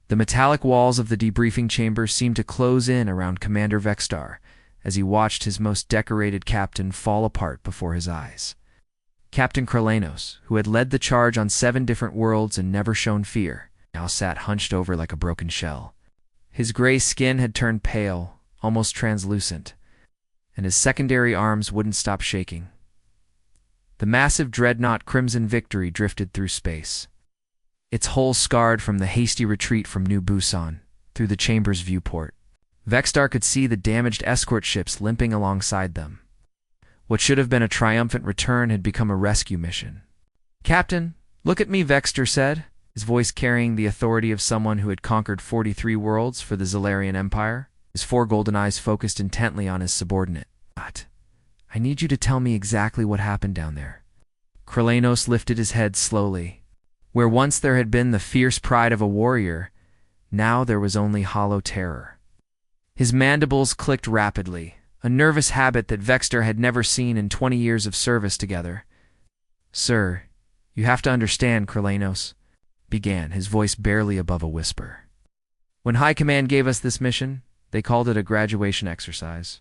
The metallic walls of the debriefing chamber seemed to close in around Commander Vextar as he watched his most decorated captain fall apart before his eyes. Captain Kralanos, who had led the charge on 7 different worlds and never shown fear, now sat hunched over like a broken shell. His gray skin had turned pale, almost translucent, and his secondary arms wouldn't stop shaking. The massive dreadnought Crimson Victory drifted through space, its hull scarred from the hasty retreat from New Busan through the chamber's viewport. Vextar could see the damaged escort ships limping alongside them. What should have been a triumphant return had become a rescue mission. "Captain, look at me," Vextar said, his voice carrying the authority of someone who had conquered 43 worlds for the Zalarian Empire. His 4 golden eyes focused intently on his subordinate. "I need you to tell me exactly what happened down there." Kralanos lifted his head slowly. Where once there had been the fierce pride of a warrior, now there was only hollow terror. His mandibles clicked rapidly, a nervous habit that Vextar had never seen in 20 years of service together. "Sir, you have to understand," Kralanos began, his voice barely above a whisper. "When High Command gave us this mission, they called it a graduation exercise.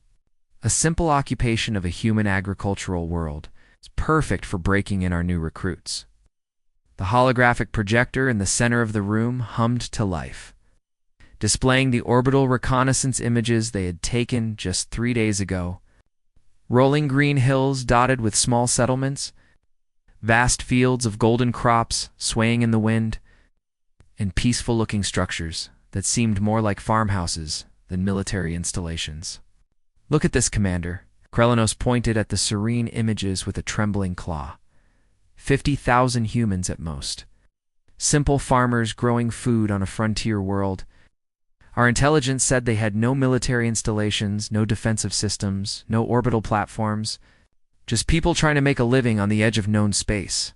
A simple occupation of a human agricultural world. It's perfect for breaking in our new recruits." The holographic projector in the center of the room hummed to life, displaying the orbital reconnaissance images they had taken just 3 days ago. Rolling green hills dotted with small settlements, vast fields of golden crops swaying in the wind, and peaceful-looking structures that seemed more like farmhouses than military installations. "Look at this, Commander." Kralanos pointed at the serene images with a trembling claw. 50,000 humans at most. Simple farmers growing food on a frontier world. Our intelligence said they had no military installations, no defensive systems, no orbital platforms. Just people trying to make a living on the edge of known space.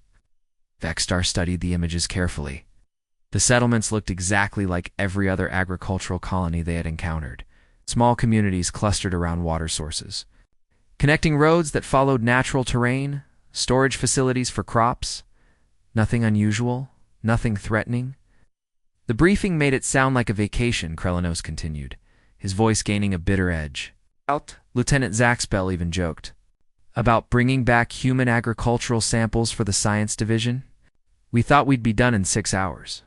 Vextar studied the images carefully. The settlements looked exactly like every other agricultural colony they had encountered. Small communities clustered around water sources. Connecting roads that followed natural terrain, storage facilities for crops. Nothing unusual, nothing threatening. "The briefing made it sound like a vacation," Kralanos continued, his voice gaining a bitter edge. Lieutenant Zaxbel even joked about bringing back human agricultural samples for the science division. "We thought we'd be done in 6 hours."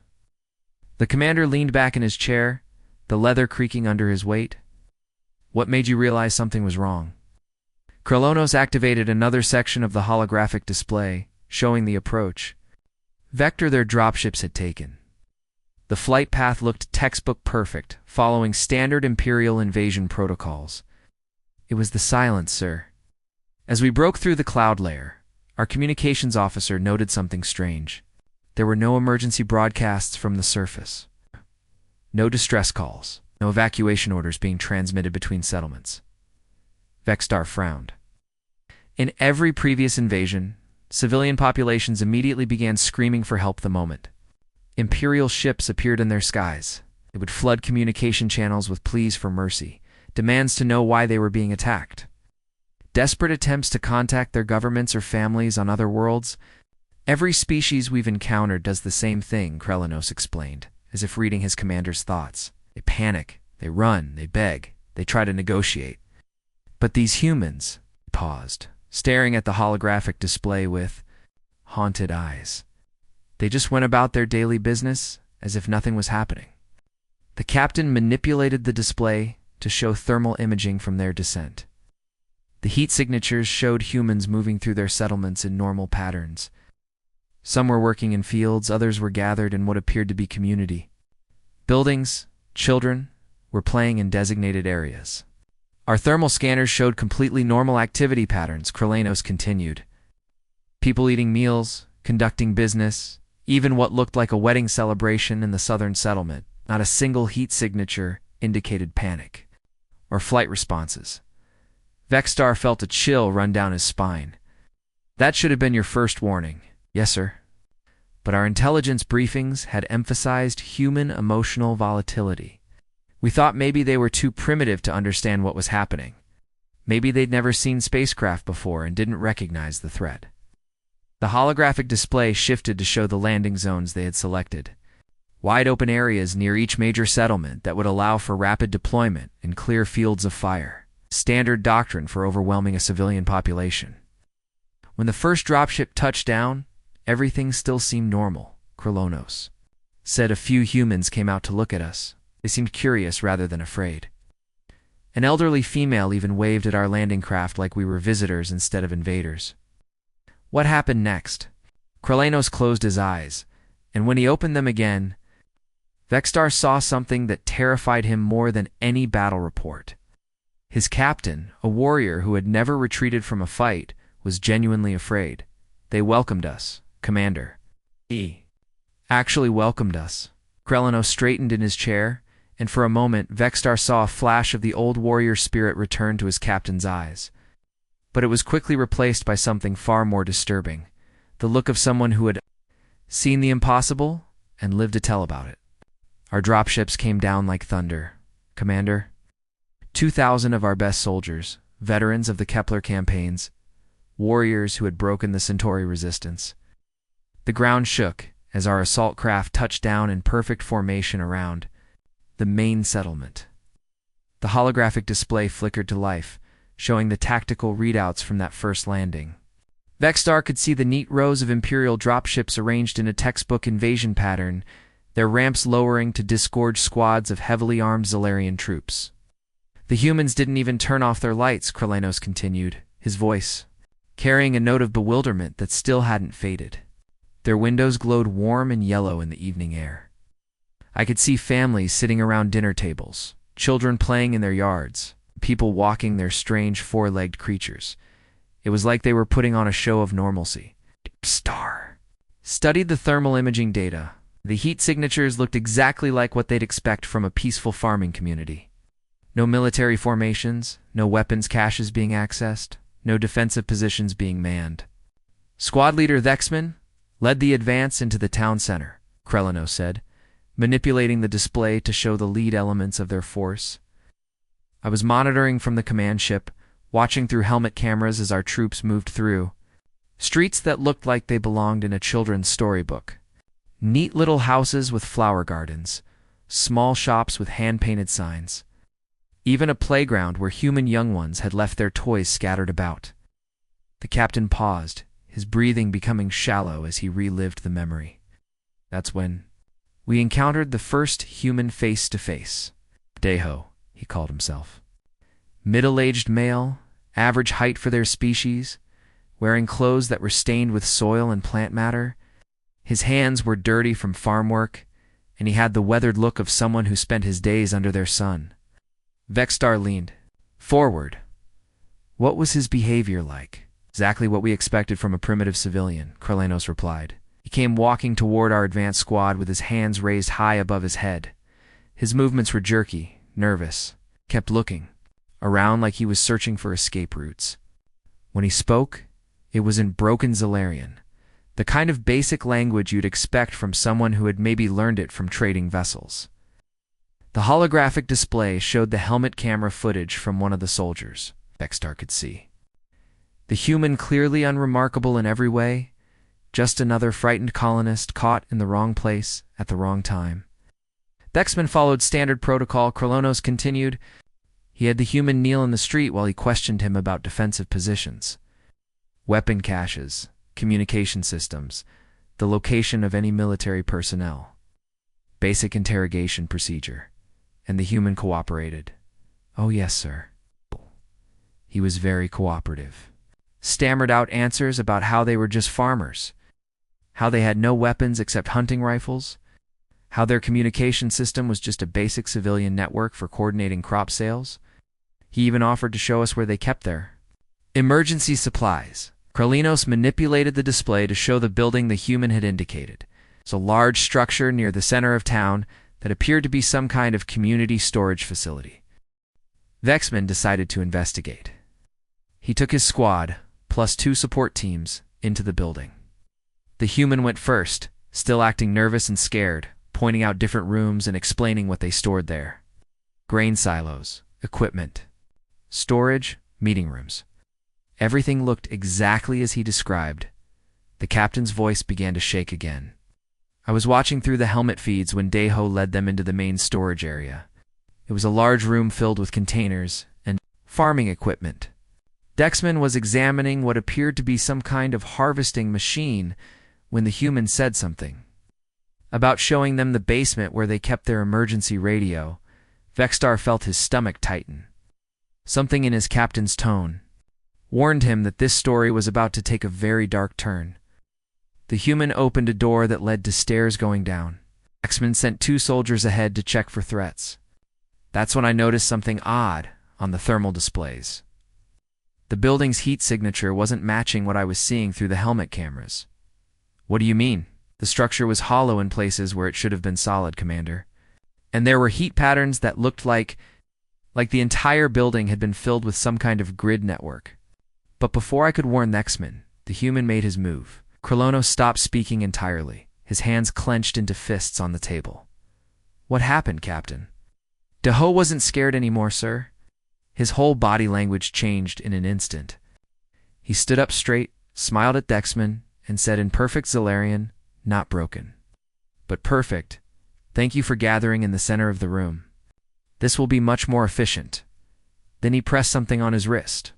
The commander leaned back in his chair, the leather creaking under his weight. "What made you realize something was wrong?" Kralanos activated another section of the holographic display, showing the approach. Vector their dropships had taken. The flight path looked textbook perfect, following standard Imperial invasion protocols. "It was the silence, sir." As we broke through the cloud layer, our communications officer noted something strange. There were no emergency broadcasts from the surface. No distress calls, no evacuation orders being transmitted between settlements. Vextar frowned. In every previous invasion, civilian populations immediately began screaming for help the moment. Imperial ships appeared in their skies. They would flood communication channels with pleas for mercy, demands to know why they were being attacked. Desperate attempts to contact their governments or families on other worlds. "Every species we've encountered does the same thing," Kralanos explained, as if reading his commander's thoughts. "They panic, they run, they beg, they try to negotiate. But these humans," he paused, staring at the holographic display with haunted eyes. "They just went about their daily business as if nothing was happening." The captain manipulated the display to show thermal imaging from their descent. The heat signatures showed humans moving through their settlements in normal patterns. Some were working in fields, others were gathered in what appeared to be community. Buildings, children, were playing in designated areas. "Our thermal scanners showed completely normal activity patterns," Kralanos continued. "People eating meals, conducting business, even what looked like a wedding celebration in the southern settlement. Not a single heat signature indicated panic or flight responses." Vextar felt a chill run down his spine. "That should have been your first warning." "Yes, sir. But our intelligence briefings had emphasized human emotional volatility. We thought maybe they were too primitive to understand what was happening. Maybe they'd never seen spacecraft before and didn't recognize the threat." The holographic display shifted to show the landing zones they had selected. wide open areas near each major settlement that would allow for rapid deployment and clear fields of fire. Standard doctrine for overwhelming a civilian population. When the first dropship touched down, everything still seemed normal, Kralonos said. A few humans came out to look at us. They seemed curious rather than afraid. An elderly female even waved at our landing craft like we were visitors instead of invaders. What happened next? Kralanos closed his eyes, and when he opened them again, Vexstar saw something that terrified him more than any battle report. His captain, a warrior who had never retreated from a fight, was genuinely afraid. They welcomed us, Commander. He actually welcomed us. Kralanos straightened in his chair, and for a moment Vexstar saw a flash of the old warrior spirit return to his captain's eyes. But it was quickly replaced by something far more disturbing, the look of someone who had seen the impossible and lived to tell about it. Our dropships came down like thunder, Commander. 2,000 of our best soldiers, veterans of the Kepler campaigns, warriors who had broken the Centauri resistance. The ground shook as our assault craft touched down in perfect formation around the main settlement. The holographic display flickered to life, showing the tactical readouts from that first landing. Vexstar could see the neat rows of Imperial dropships arranged in a textbook invasion pattern, their ramps lowering to disgorge squads of heavily armed Zalarian troops. The humans didn't even turn off their lights, Kralanos continued, his voice carrying a note of bewilderment that still hadn't faded. Their windows glowed warm and yellow in the evening air. I could see families sitting around dinner tables, children playing in their yards, people walking their strange four-legged creatures. It was like they were putting on a show of normalcy. Star studied the thermal imaging data. The heat signatures looked exactly like what they'd expect from a peaceful farming community. No military formations, no weapons caches being accessed, no defensive positions being manned. Squad leader Vexman led the advance into the town center, Kralanos said, manipulating the display to show the lead elements of their force. I was monitoring from the command ship, watching through helmet cameras as our troops moved through streets that looked like they belonged in a children's storybook. Neat little houses with flower gardens, small shops with hand-painted signs, even a playground where human young ones had left their toys scattered about. The captain paused, his breathing becoming shallow as he relived the memory. That's when we encountered the first human face-to-face. Deho, he called himself. Middle-aged male, average height for their species, wearing clothes that were stained with soil and plant matter. His hands were dirty from farm work, and he had the weathered look of someone who spent his days under their sun. Vexstar leaned forward. What was his behavior like? Exactly what we expected from a primitive civilian, Kralanos replied. He came walking toward our advance squad with his hands raised high above his head. His movements were jerky, nervous, kept looking around like he was searching for escape routes. When he spoke, it was in broken Zalarian, the kind of basic language you'd expect from someone who had maybe learned it from trading vessels. The holographic display showed the helmet camera footage from one of the soldiers, Vexstar could see. The human clearly unremarkable in every way, just another frightened colonist caught in the wrong place at the wrong time. Vexman followed standard protocol, Kralanos continued. He had the human kneel in the street while he questioned him about defensive positions, weapon caches, communication systems, the location of any military personnel. Basic interrogation procedure. And the human cooperated. Oh yes, sir. He was very cooperative. Stammered out answers about how they were just farmers, how they had no weapons except hunting rifles, how their communication system was just a basic civilian network for coordinating crop sales. He even offered to show us where they kept their emergency supplies. Kralanos manipulated the display to show the building the human had indicated. It's a large structure near the center of town that appeared to be some kind of community storage facility. Vexman decided to investigate. He took his squad, plus 2 support teams, into the building. The human went first, still acting nervous and scared, pointing out different rooms and explaining what they stored there. Grain silos, equipment, storage, meeting rooms. Everything looked exactly as he described. The captain's voice began to shake again. I was watching through the helmet feeds when Daeho led them into the main storage area. It was a large room filled with containers and farming equipment. Dexman was examining what appeared to be some kind of harvesting machine when the human said something about showing them the basement where they kept their emergency radio. Vexstar felt his stomach tighten. Something in his captain's tone warned him that this story was about to take a very dark turn. The human opened a door that led to stairs going down. Dexman sent 2 soldiers ahead to check for threats. That's when I noticed something odd on the thermal displays. The building's heat signature wasn't matching what I was seeing through the helmet cameras. What do you mean? The structure was hollow in places where it should have been solid, Commander. And there were heat patterns that looked like the entire building had been filled with some kind of grid network. But before I could warn Nexman, the human made his move. Kralonos stopped speaking entirely, his hands clenched into fists on the table. What happened, Captain? Daeho wasn't scared anymore, sir. His whole body language changed in an instant. He stood up straight, smiled at Dexman, and said in perfect Zolarian, "Not broken, but perfect. Thank you for gathering in the center of the room. This will be much more efficient." Then he pressed something on his wrist.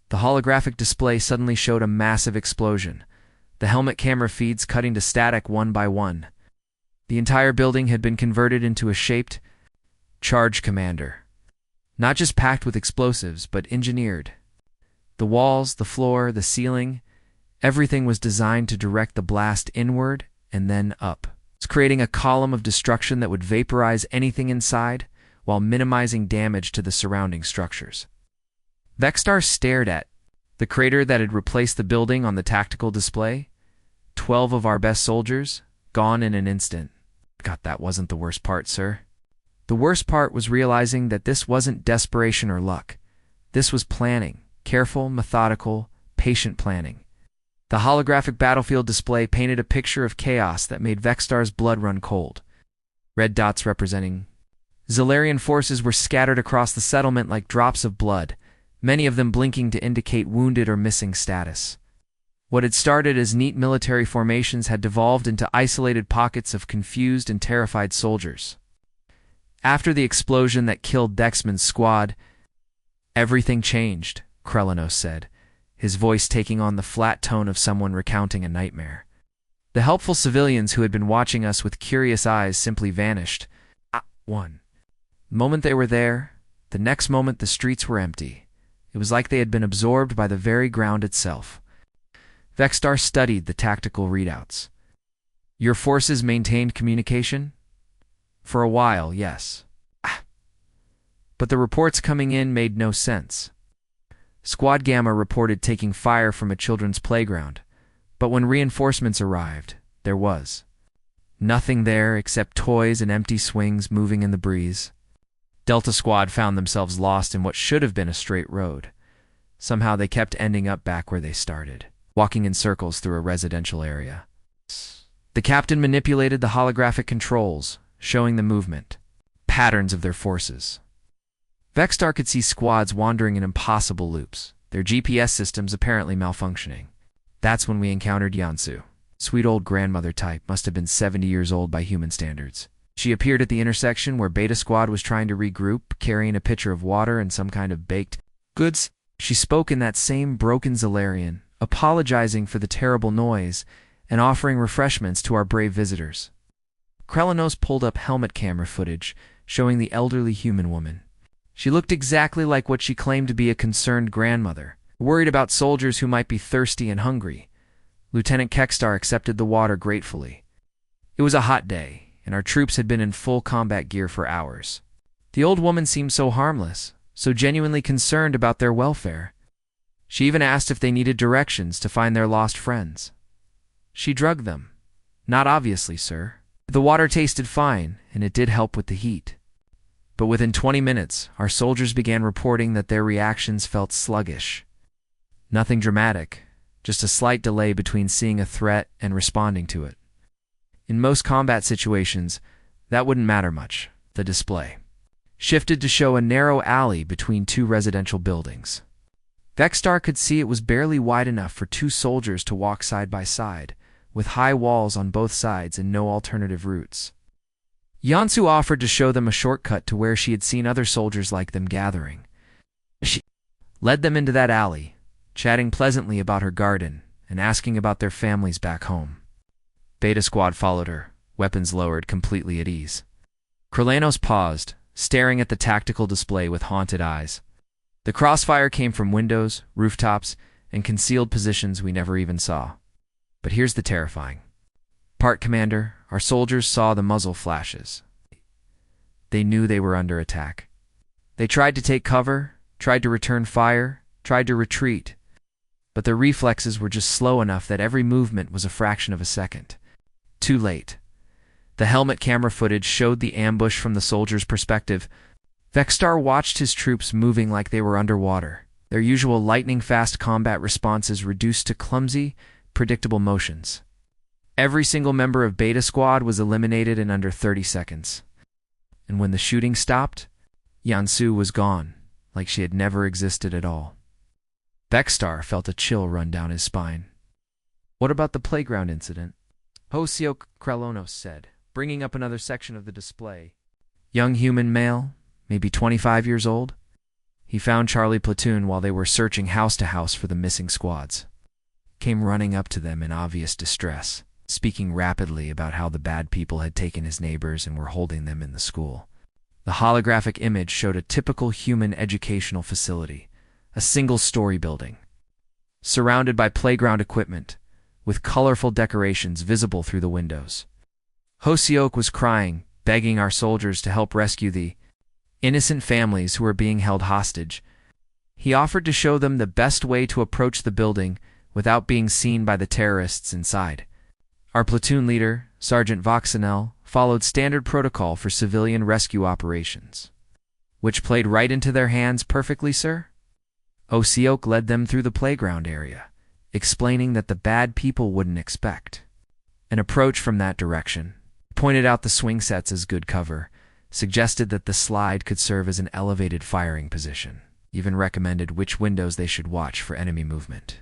The holographic display suddenly showed a massive explosion, the helmet camera feeds cutting to static one by one. The entire building had been converted into a shaped charge commander. Not just packed with explosives, but engineered. The walls, the floor, the ceiling, everything was designed to direct the blast inward and then up. It's creating a column of destruction that would vaporize anything inside while minimizing damage to the surrounding structures. Vexstar stared at the crater that had replaced the building on the tactical display. 12 of our best soldiers, gone in an instant. God, that wasn't the worst part, sir. The worst part was realizing that this wasn't desperation or luck. This was planning, careful, methodical, patient planning. The holographic battlefield display painted a picture of chaos that made Vexstar's blood run cold. Red dots representing Zolarian forces were scattered across the settlement like drops of blood, many of them blinking to indicate wounded or missing status. What had started as neat military formations had devolved into isolated pockets of confused and terrified soldiers. After the explosion that killed Dexman's squad, everything changed, Kralonos said, his voice taking on the flat tone of someone recounting a nightmare. The helpful civilians who had been watching us with curious eyes simply vanished. The moment they were there, the next moment the streets were empty. It was like they had been absorbed by the very ground itself. Vexstar studied the tactical readouts. Your forces maintained communication? For a while, yes. But the reports coming in made no sense. Squad Gamma reported taking fire from a children's playground, but when reinforcements arrived, there was nothing there except toys and empty swings moving in the breeze. Delta Squad found themselves lost in what should have been a straight road. Somehow they kept ending up back where they started, walking in circles through a residential area. The captain manipulated the holographic controls, showing the movement, patterns of their forces. Vexstar could see squads wandering in impossible loops, their GPS systems apparently malfunctioning. That's when we encountered Yansu. Sweet old grandmother type, must have been 70 years old by human standards. She appeared at the intersection where Beta Squad was trying to regroup, carrying a pitcher of water and some kind of baked goods. She spoke in that same broken Zolarian, apologizing for the terrible noise and offering refreshments to our brave visitors. Kralonos pulled up helmet camera footage, showing the elderly human woman. She looked exactly like what she claimed to be a concerned grandmother, worried about soldiers who might be thirsty and hungry. Lieutenant Kekstar accepted the water gratefully. It was a hot day, and our troops had been in full combat gear for hours. The old woman seemed so harmless, so genuinely concerned about their welfare. She even asked if they needed directions to find their lost friends. She drugged them. Not obviously, sir. The water tasted fine, and it did help with the heat. But within 20 minutes, our soldiers began reporting that their reactions felt sluggish. Nothing dramatic, just a slight delay between seeing a threat and responding to it. In most combat situations, that wouldn't matter much. The display shifted to show a narrow alley between 2 residential buildings. Vexstar could see it was barely wide enough for 2 soldiers to walk side by side, with high walls on both sides and no alternative routes. Yansu offered to show them a shortcut to where she had seen other soldiers like them gathering. She led them into that alley, chatting pleasantly about her garden and asking about their families back home. Beta Squad followed her, weapons lowered, completely at ease. Kralanos paused, staring at the tactical display with haunted eyes. The crossfire came from windows, rooftops, and concealed positions we never even saw. But here's the terrifying part, Commander. Our soldiers saw the muzzle flashes. They knew they were under attack. They tried to take cover, tried to return fire, tried to retreat, but their reflexes were just slow enough that every movement was a fraction of a second. Too late. The helmet camera footage showed the ambush from the soldiers' perspective. Vexstar watched his troops moving like they were underwater, their usual lightning-fast combat responses reduced to clumsy, predictable motions. Every single member of Beta Squad was eliminated in under 30 seconds. And when the shooting stopped, Yansu was gone, like she had never existed at all. Vexstar felt a chill run down his spine. What about the playground incident? Hosiok Kralonos said, bringing up another section of the display. Young human male, maybe 25 years old. He found Charlie Platoon while they were searching house to house for the missing squads. Came running up to them in obvious distress, speaking rapidly about how the bad people had taken his neighbors and were holding them in the school. The holographic image showed a typical human educational facility, a single-story building, surrounded by playground equipment, with colorful decorations visible through the windows. Hosiok was crying, begging our soldiers to help rescue the innocent families who were being held hostage. He offered to show them the best way to approach the building without being seen by the terrorists inside. Our platoon leader, Sergeant Voxanel, followed standard protocol for civilian rescue operations. Which played right into their hands perfectly, sir? Hosiok led them through the playground area, explaining that the bad people wouldn't expect an approach from that direction, pointed out the swing sets as good cover, suggested that the slide could serve as an elevated firing position, even recommended which windows they should watch for enemy movement.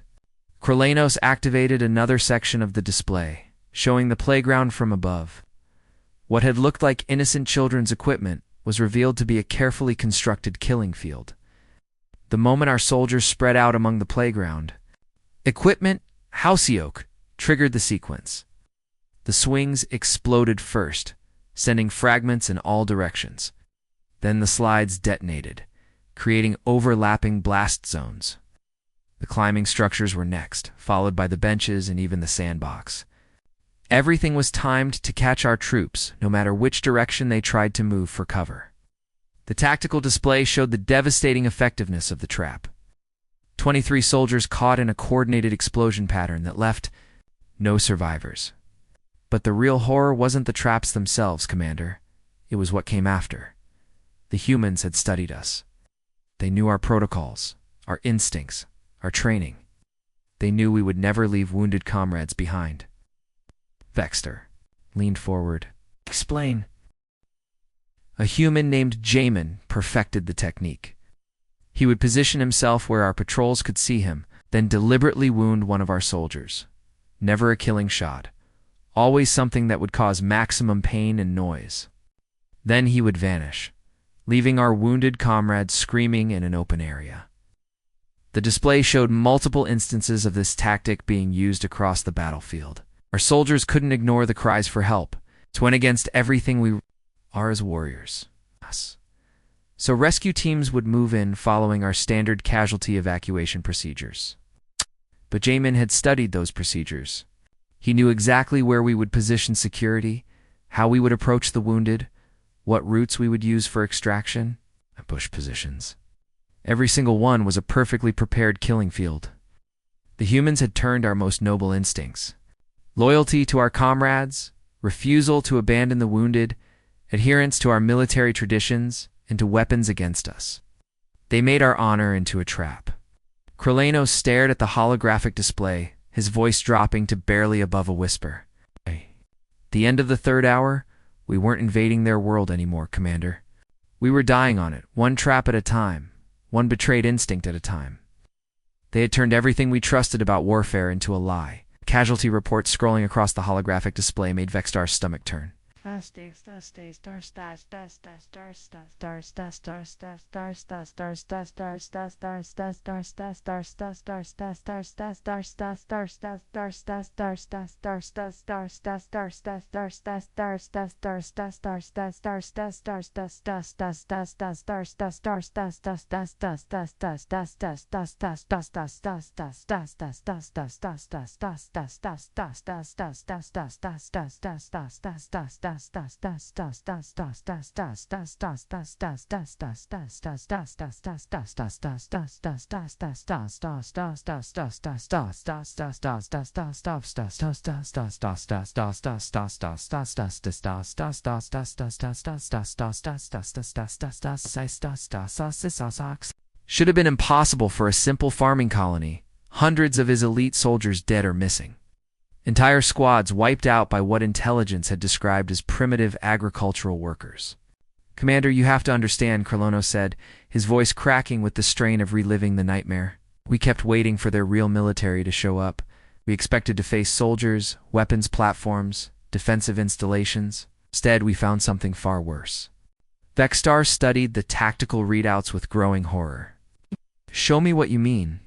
Kralanos activated another section of the display, showing the playground from above. What had looked like innocent children's equipment was revealed to be a carefully constructed killing field. The moment our soldiers spread out among the playground, equipment, Hosiok, triggered the sequence. The swings exploded first, sending fragments in all directions. Then the slides detonated, creating overlapping blast zones. The climbing structures were next, followed by the benches and even the sandbox. Everything was timed to catch our troops, no matter which direction they tried to move for cover. The tactical display showed the devastating effectiveness of the trap. 23 soldiers caught in a coordinated explosion pattern that left no survivors. But the real horror wasn't the traps themselves, Commander. It was what came after. The humans had studied us. They knew our protocols, our instincts, our training. They knew we would never leave wounded comrades behind. Vexter leaned forward. Explain. A human named Jamin perfected the technique. He would position himself where our patrols could see him, then deliberately wound one of our soldiers. Never a killing shot. Always something that would cause maximum pain and noise. Then he would vanish, leaving our wounded comrades screaming in an open area. The display showed multiple instances of this tactic being used across the battlefield. Our soldiers couldn't ignore the cries for help. It went against everything we are as warriors. Us. So rescue teams would move in following our standard casualty evacuation procedures. But Jamin had studied those procedures. He knew exactly where we would position security, how we would approach the wounded, what routes we would use for extraction, and push positions. Every single one was a perfectly prepared killing field. The humans had turned our most noble instincts. Loyalty to our comrades, refusal to abandon the wounded, adherence to our military traditions, into weapons against us. They made our honor into a trap. Kralanos stared at the holographic display, his voice dropping to barely above a whisper. The end of the third hour, we weren't invading their world anymore, Commander. We were dying on it, one trap at a time, one betrayed instinct at a time. They had turned everything we trusted about warfare into a lie. Casualty reports scrolling across the holographic display made Vextar's stomach turn. Should have been impossible for a simple farming colony. Hundreds of his elite soldiers dead or missing. Entire squads wiped out by what intelligence had described as primitive agricultural workers. "Commander, you have to understand," Kralono said, his voice cracking with the strain of reliving the nightmare. "We kept waiting for their real military to show up. We expected to face soldiers, weapons platforms, defensive installations. Instead, we found something far worse." Vextar studied the tactical readouts with growing horror. "Show me what you mean."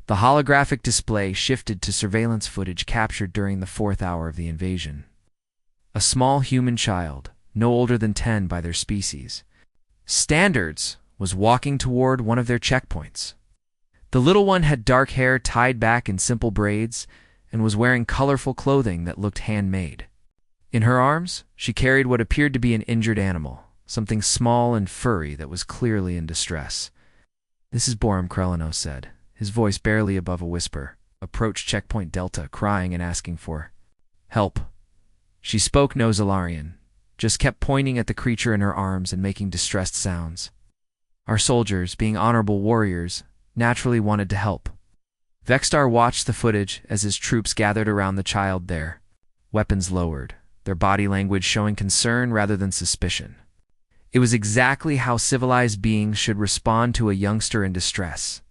The holographic display shifted to surveillance footage captured during the 4th hour of the invasion. A small human child, no older than 10 by their species, standards, was walking toward one of their checkpoints. The little one had dark hair tied back in simple braids and was wearing colorful clothing that looked handmade. In her arms, she carried what appeared to be an injured animal, something small and furry that was clearly in distress. "This is Borum," Kralono said, his voice barely above a whisper. "Approach checkpoint Delta, crying and asking for help." She spoke no Zalarian, just kept pointing at the creature in her arms and making distressed sounds. Our soldiers, being honorable warriors, naturally wanted to help. Vextar watched the footage as his troops gathered around the child there, weapons lowered, their body language showing concern rather than suspicion. It was exactly how civilized beings should respond to a youngster in distress.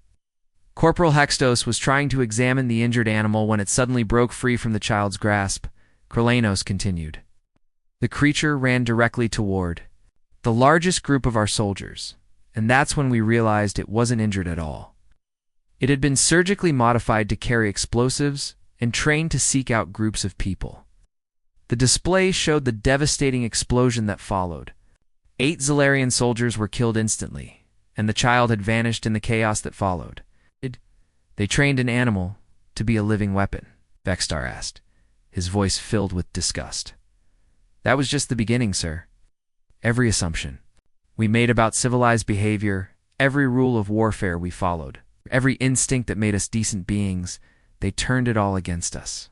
Corporal Hextos was trying to examine the injured animal when it suddenly broke free from the child's grasp. Kralanos continued. The creature ran directly toward the largest group of our soldiers, and that's when we realized it wasn't injured at all. It had been surgically modified to carry explosives and trained to seek out groups of people. The display showed the devastating explosion that followed. 8 Zalarian soldiers were killed instantly, and the child had vanished in the chaos that followed. "They trained an animal to be a living weapon?" Vextar asked, his voice filled with disgust. "That was just the beginning, sir. Every assumption we made about civilized behavior, every rule of warfare we followed, every instinct that made us decent beings, they turned it all against us."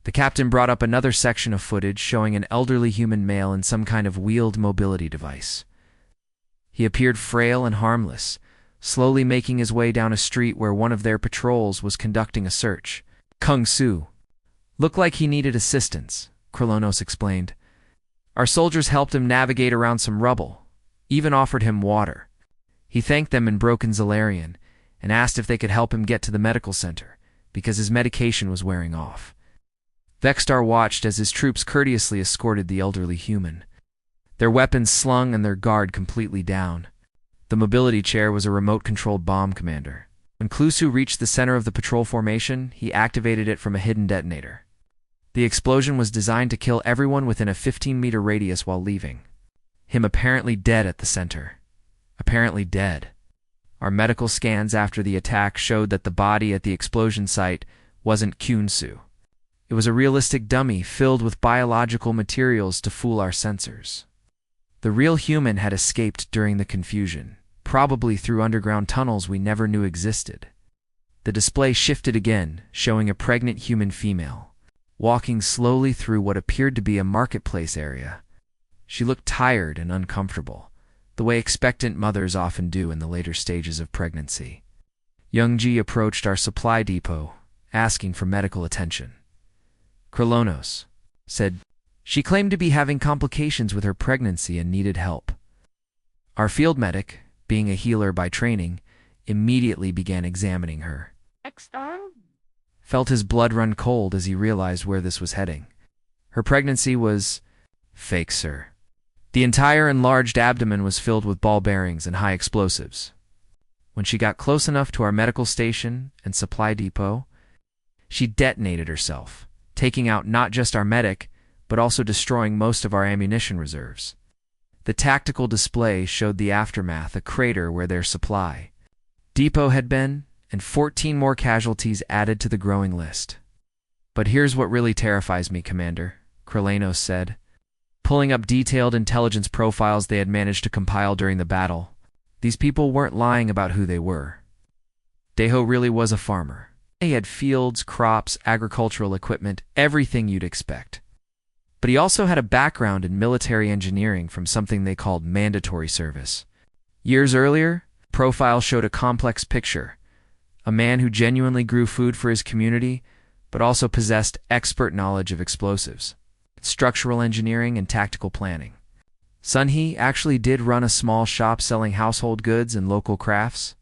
The captain brought up another section of footage showing an elderly human male in some kind of wheeled mobility device. He appeared frail and harmless, slowly making his way down a street where one of their patrols was conducting a search. Kung Su looked like he needed assistance, Kralonos explained. Our soldiers helped him navigate around some rubble, even offered him water. He thanked them in broken Zalarian and asked if they could help him get to the medical center, because his medication was wearing off. Vextar watched as his troops courteously escorted the elderly human, their weapons slung and their guard completely down. The mobility chair was a remote-controlled bomb commander. When Klusu reached the center of the patrol formation, he activated it from a hidden detonator. The explosion was designed to kill everyone within a 15-meter radius while leaving him apparently dead at the center. Apparently dead. Our medical scans after the attack showed that the body at the explosion site wasn't Kyunsu. It was a realistic dummy filled with biological materials to fool our sensors. The real human had escaped during the confusion, probably through underground tunnels we never knew existed. The display shifted again, showing a pregnant human female, walking slowly through what appeared to be a marketplace area. She looked tired and uncomfortable, the way expectant mothers often do in the later stages of pregnancy. Youngji approached our supply depot, asking for medical attention. Kralonos said she claimed to be having complications with her pregnancy and needed help. Our field medic, being a healer by training, immediately began examining her. felt his blood run cold as he realized where this was heading. Her pregnancy was fake, sir. The entire enlarged abdomen was filled with ball bearings and high explosives. When she got close enough to our medical station and supply depot, she detonated herself, taking out not just our medic, but also destroying most of our ammunition reserves. The tactical display showed the aftermath, a crater where their supply depot had been, and 14 more casualties added to the growing list. But here's what really terrifies me, Commander, Kralanos said, pulling up detailed intelligence profiles they had managed to compile during the battle. These people weren't lying about who they were. Deho really was a farmer. He had fields, crops, agricultural equipment, everything you'd expect. But he also had a background in military engineering from something they called mandatory service. Years earlier, profile showed a complex picture. A man who genuinely grew food for his community, but also possessed expert knowledge of explosives, structural engineering, and tactical planning. Sunhee actually did run a small shop selling household goods and local crafts,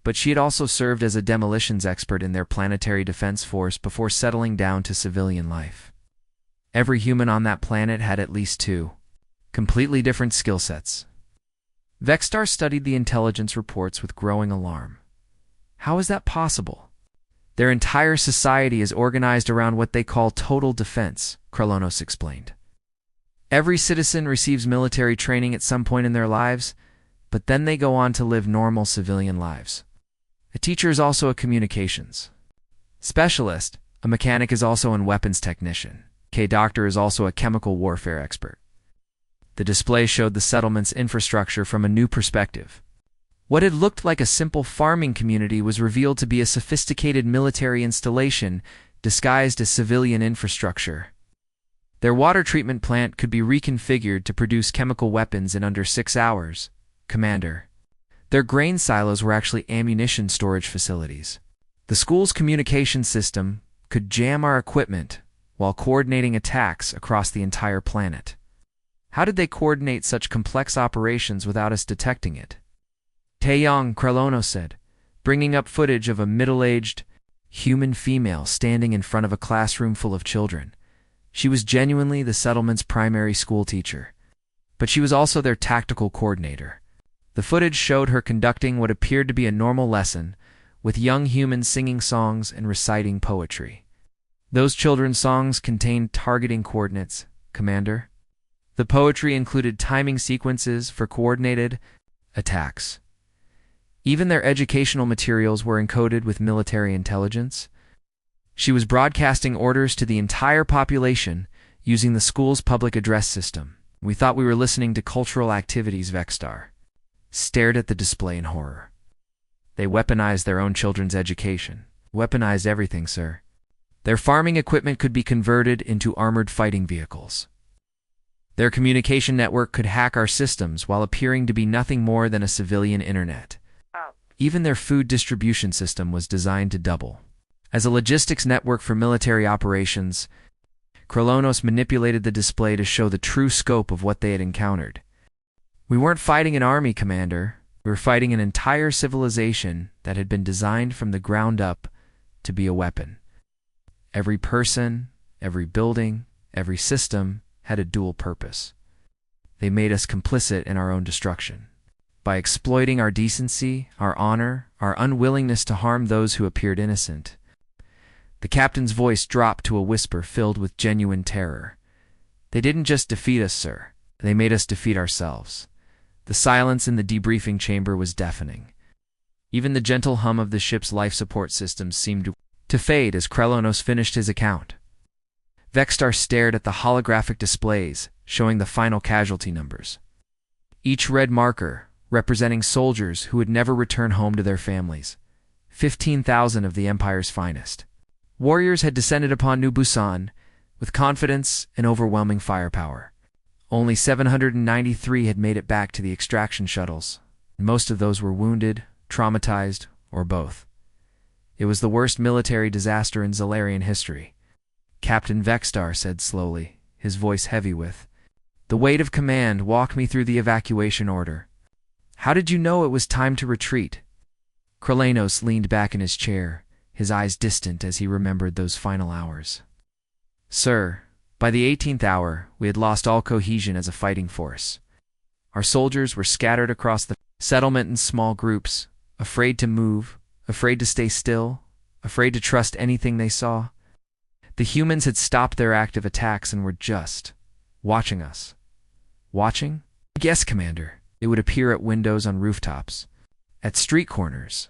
but she had also served as a demolitions expert in their planetary defense force before settling down to civilian life. Every human on that planet had at least two completely different skill sets. Vexstar studied the intelligence reports with growing alarm. How is that possible? Their entire society is organized around what they call total defense, Kralanos explained. Every citizen receives military training at some point in their lives, but then they go on to live normal civilian lives. A teacher is also a communications specialist. A mechanic is also a weapons technician. A doctor is also a chemical warfare expert. The display showed the settlement's infrastructure from a new perspective. What had looked like a simple farming community was revealed to be a sophisticated military installation disguised as civilian infrastructure. Their water treatment plant could be reconfigured to produce chemical weapons in under 6 hours, Commander. Their grain silos were actually ammunition storage facilities. The school's communication system could jam our equipment while coordinating attacks across the entire planet. How did they coordinate such complex operations without us detecting it? Taeyong, Kralanos said, bringing up footage of a middle-aged human female standing in front of a classroom full of children. She was genuinely the settlement's primary school teacher, but she was also their tactical coordinator. The footage showed her conducting what appeared to be a normal lesson, with young humans singing songs and reciting poetry. Those children's songs contained targeting coordinates, Commander. The poetry included timing sequences for coordinated attacks. Even their educational materials were encoded with military intelligence. She was broadcasting orders to the entire population using the school's public address system. We thought we were listening to cultural activities. Vexstar stared at the display in horror. They weaponized their own children's education. Weaponized everything, sir. Their farming equipment could be converted into armored fighting vehicles. Their communication network could hack our systems while appearing to be nothing more than a civilian internet. Even their food distribution system was designed to double as a logistics network for military operations. Kralanos manipulated the display to show the true scope of what they had encountered. We weren't fighting an army, Commander. We were fighting an entire civilization that had been designed from the ground up to be a weapon. Every person, every building, every system had a dual purpose. They made us complicit in our own destruction by exploiting our decency, our honor, our unwillingness to harm those who appeared innocent. The captain's voice dropped to a whisper filled with genuine terror. They didn't just defeat us, sir. They made us defeat ourselves. The silence in the debriefing chamber was deafening. Even the gentle hum of the ship's life support systems seemed to fade as Kralanos finished his account. Vexstar stared at the holographic displays, showing the final casualty numbers. Each red marker, representing soldiers who would never return home to their families. 15,000 of the Empire's finest warriors had descended upon New Busan with confidence and overwhelming firepower. Only 793 had made it back to the extraction shuttles. Most of those were wounded, traumatized, or both. It was the worst military disaster in Zalarian history. Captain Vexstar said slowly, his voice heavy with the weight of command. Walk me through the evacuation order. How did you know it was time to retreat? Kralanos leaned back in his chair, his eyes distant as he remembered those final hours. Sir, by the 18th hour, we had lost all cohesion as a fighting force. Our soldiers were scattered across the settlement in small groups, afraid to move, afraid to stay still, afraid to trust anything they saw. The humans had stopped their active attacks and were just watching us. Watching? Yes, Commander. They would appear at windows on rooftops, at street corners,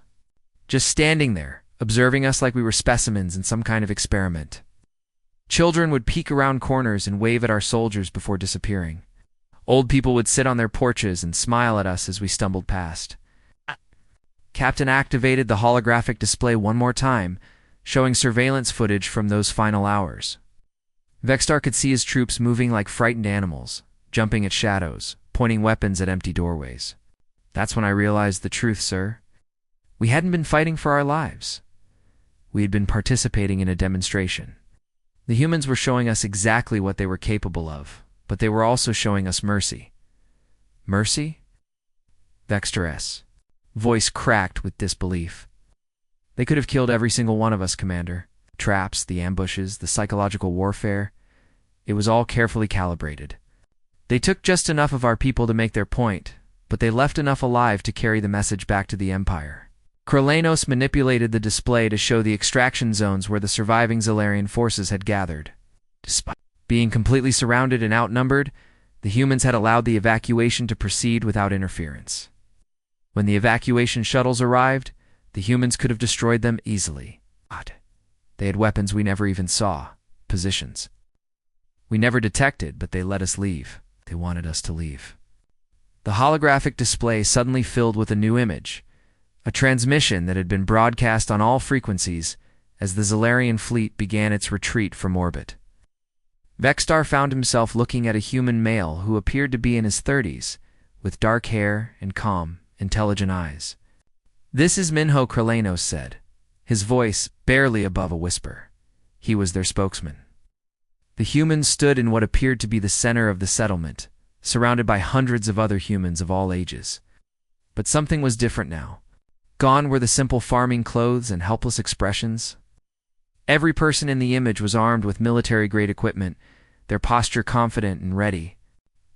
just standing there, observing us like we were specimens in some kind of experiment. Children would peek around corners and wave at our soldiers before disappearing. Old people would sit on their porches and smile at us as we stumbled past. Captain activated the holographic display one more time, showing surveillance footage from those final hours. Vexstar could see his troops moving like frightened animals, jumping at shadows, pointing weapons at empty doorways. That's when I realized the truth, sir. We hadn't been fighting for our lives. We had been participating in a demonstration. The humans were showing us exactly what they were capable of, but they were also showing us mercy. Mercy? Vextor's voice cracked with disbelief. They could have killed every single one of us, Commander. Traps, the ambushes, the psychological warfare. It was all carefully calibrated. They took just enough of our people to make their point, but they left enough alive to carry the message back to the Empire. Kralanos manipulated the display to show the extraction zones where the surviving Zalarian forces had gathered. Despite being completely surrounded and outnumbered, the humans had allowed the evacuation to proceed without interference. When the evacuation shuttles arrived, the humans could have destroyed them easily. They had weapons we never even saw, positions we never detected, but they let us leave. They wanted us to leave. The holographic display suddenly filled with a new image, a transmission that had been broadcast on all frequencies as the Zalarian fleet began its retreat from orbit. Vexstar found himself looking at a human male who appeared to be in his 30s, with dark hair and calm, intelligent eyes. "This is Minho," Kralanos said, his voice barely above a whisper. He was their spokesman. The humans stood in what appeared to be the center of the settlement, surrounded by hundreds of other humans of all ages. But something was different now. Gone were the simple farming clothes and helpless expressions. Every person in the image was armed with military-grade equipment, their posture confident and ready.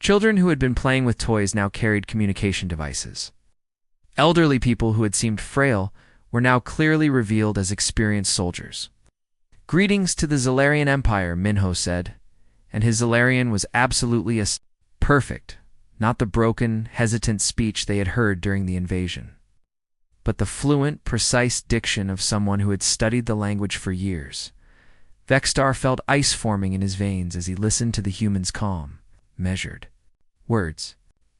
Children who had been playing with toys now carried communication devices. Elderly people who had seemed frail were now clearly revealed as experienced soldiers. "Greetings to the Zalarian Empire," Minho said, and his Zalarian was absolutely perfect, not the broken, hesitant speech they had heard during the invasion, but the fluent, precise diction of someone who had studied the language for years. Vexstar felt ice forming in his veins as he listened to the human's calm, measured words.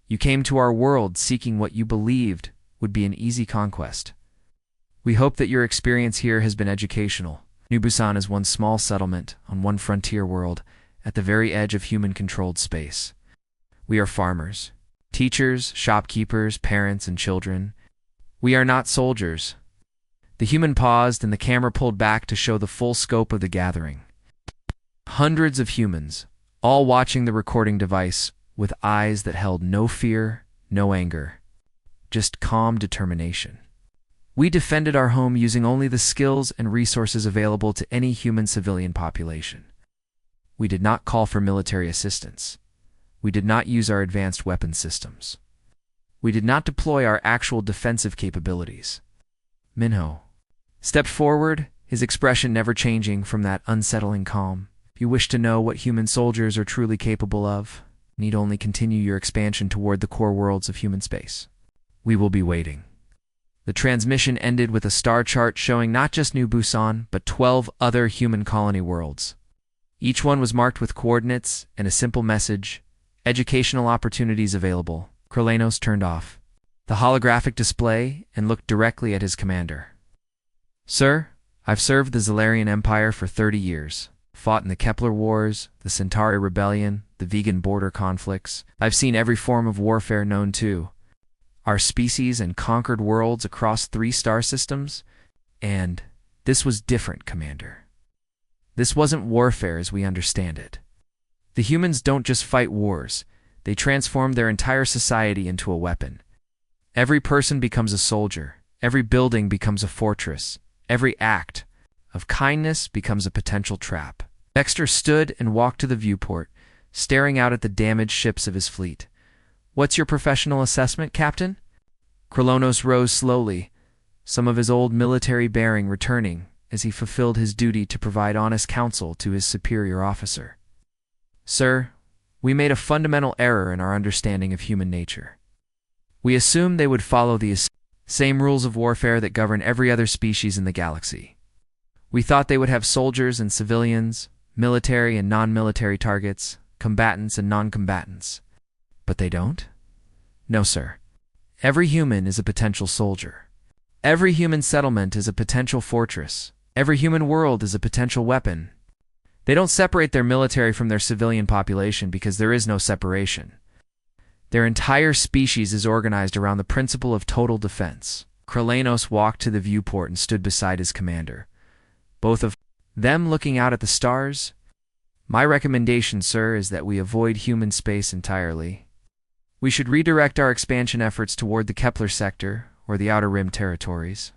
"You came to our world seeking what you believed would be an easy conquest. We hope that your experience here has been educational. New Busan is one small settlement on one frontier world at the very edge of human-controlled space. We are farmers, teachers, shopkeepers, parents, and children. We are not soldiers." The human paused and the camera pulled back to show the full scope of the gathering. Hundreds of humans, all watching the recording device with eyes that held no fear, no anger, just calm determination. "We defended our home using only the skills and resources available to any human civilian population. We did not call for military assistance. We did not use our advanced weapon systems. We did not deploy our actual defensive capabilities." Minho stepped forward, his expression never changing from that unsettling calm. "If you wish to know what human soldiers are truly capable of, you need only continue your expansion toward the core worlds of human space. We will be waiting." The transmission ended with a star chart showing not just New Busan, but 12 other human colony worlds. Each one was marked with coordinates and a simple message: educational opportunities available. Kralanos turned off the holographic display and looked directly at his commander. "Sir, I've served the Zalarian Empire for 30 years, fought in the Kepler Wars, the Centauri Rebellion, the vegan border conflicts. I've seen every form of warfare known to our species and conquered worlds across 3 star systems, and this was different, Commander. This wasn't warfare as we understand it. The humans don't just fight wars, they transform their entire society into a weapon. Every person becomes a soldier, every building becomes a fortress, Every act of kindness becomes a potential trap. Vextar stood and walked to the viewport, staring out at the damaged ships of his fleet. "What's your professional assessment, Captain?" Kralonos rose slowly, some of his old military bearing returning as he fulfilled his duty to provide honest counsel to his superior officer. "Sir, we made a fundamental error in our understanding of human nature. We assumed they would follow the same rules of warfare that govern every other species in the galaxy. We thought they would have soldiers and civilians, military and non-military targets, combatants and non-combatants. But they don't? No, sir. Every human is a potential soldier. Every human settlement is a potential fortress. Every human world is a potential weapon. They don't separate their military from their civilian population because there is no separation. Their entire species is organized around the principle of total defense." Kralanos walked to the viewport and stood beside his commander, both of them looking out at the stars. "My recommendation, sir, is that we avoid human space entirely. We should redirect our expansion efforts toward the Kepler sector or the Outer Rim territories.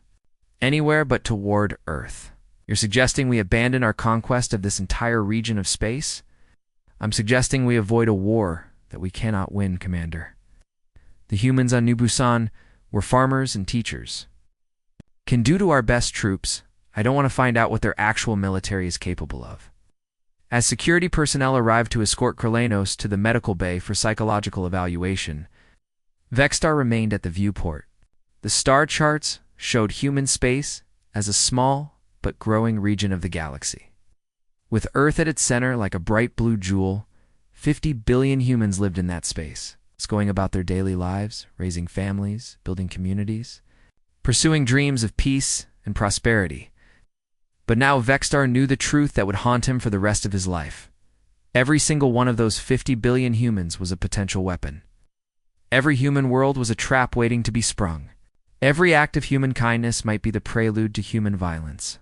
Anywhere but toward Earth." "You're suggesting we abandon our conquest of this entire region of space?" "I'm suggesting we avoid a war that we cannot win, Commander. The humans on New Busan were farmers and teachers. Can due to our best troops, I don't want to find out what their actual military is capable of." As security personnel arrived to escort Kralanos to the medical bay for psychological evaluation, Vextar remained at the viewport. The star charts showed human space as a small but growing region of the galaxy. With Earth at its center like a bright blue jewel, 50 billion humans lived in that space, going about their daily lives, raising families, building communities, pursuing dreams of peace and prosperity. But now Vextar knew the truth that would haunt him for the rest of his life. Every single one of those 50 billion humans was a potential weapon. Every human world was a trap waiting to be sprung. Every act of human kindness might be the prelude to human violence.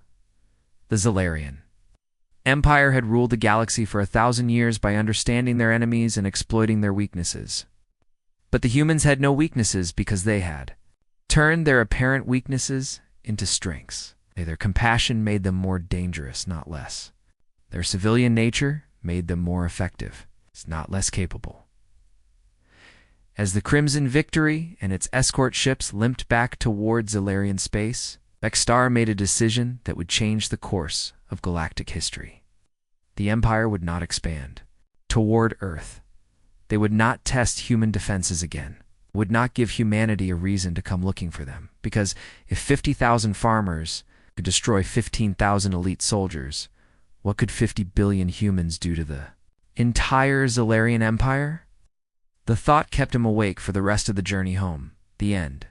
The Zalarian Empire had ruled the galaxy for 1,000 years by understanding their enemies and exploiting their weaknesses. But the humans had no weaknesses because they had turned their apparent weaknesses into strengths. Their compassion made them more dangerous, not less. Their civilian nature made them more effective, not less capable. As the Crimson Victory and its escort ships limped back toward Zalarian space, Vextar made a decision that would change the course of galactic history. The Empire would not expand toward Earth. They would not test human defenses again, would not give humanity a reason to come looking for them, because if 50,000 farmers could destroy 15,000 elite soldiers, what could 50 billion humans do to the entire Zalarian Empire? The thought kept him awake for the rest of the journey home. The end.